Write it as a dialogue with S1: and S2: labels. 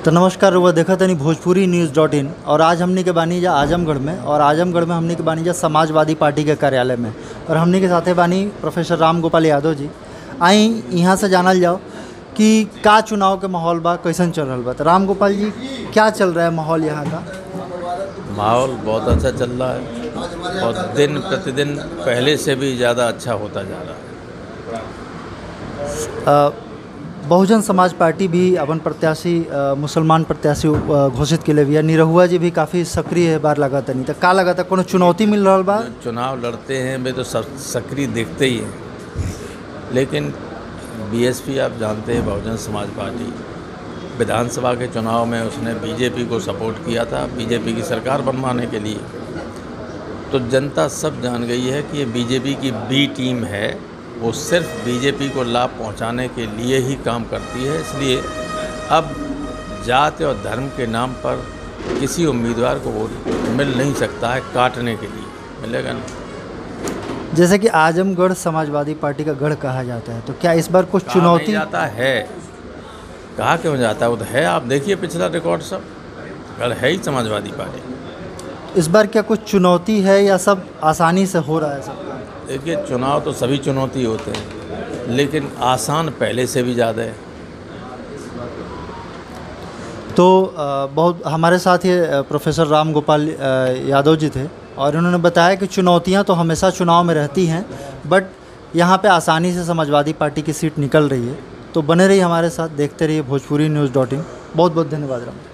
S1: तो नमस्कार रुआ देखा तनी भोजपुरी न्यूज़.in। और आज हमने के बानी जा आजमगढ़ में, और आजमगढ़ में हमने के बानी जा समाजवादी पार्टी के कार्यालय में, और हमने के साथे बानी प्रोफेसर राम गोपाल यादव जी। आई यहाँ से जानल जाओ कि का चुनाव के माहौल बा, कैसन चल रहा बा। तो राम गोपाल जी, क्या चल रहा है माहौल यहाँ का?
S2: माहौल बहुत अच्छा चल रहा है और दिन प्रतिदिन पहले से भी ज़्यादा अच्छा होता जा रहा है।
S1: बहुजन समाज पार्टी भी अपन प्रत्याशी मुसलमान प्रत्याशी घोषित के लिए निरहुआ जी भी काफ़ी सक्रिय है बार लगा तनी। तो का लगा था कोनो चुनौती मिल रहा बा?
S2: चुनाव लड़ते हैं वे तो सब सक्रिय दिखते ही हैं, लेकिन बीएसपी आप जानते हैं बहुजन समाज पार्टी विधानसभा के चुनाव में उसने बीजेपी को सपोर्ट किया था बीजेपी की सरकार बनवाने के लिए। तो जनता सब जान गई है कि ये बीजेपी की बी टीम है, वो सिर्फ बीजेपी को लाभ पहुंचाने के लिए ही काम करती है। इसलिए अब जाति और धर्म के नाम पर किसी उम्मीदवार को वोट मिल नहीं सकता है, काटने के लिए मिलेगा नहीं।
S1: जैसे कि आजमगढ़ समाजवादी पार्टी का गढ़ कहा जाता है, तो क्या इस बार कुछ चुनौती
S2: जाता है? कहा क्यों जाता है? वो तो है, आप देखिए पिछला रिकॉर्ड सब गढ़ है ही समाजवादी पार्टी।
S1: इस बार क्या कुछ चुनौती है या सब आसानी से हो रहा है सब?
S2: देखिए, चुनाव तो सभी चुनौती होते हैं, लेकिन आसान पहले से भी ज़्यादा है।
S1: तो बहुत हमारे साथ ये प्रोफेसर राम गोपाल यादव जी थे, और उन्होंने बताया कि चुनौतियां तो हमेशा चुनाव में रहती हैं, बट यहाँ पे आसानी से समाजवादी पार्टी की सीट निकल रही है। तो बने रहिए हमारे साथ, देखते रहिए भोजपुरी न्यूज़.in। बहुत बहुत धन्यवाद राम।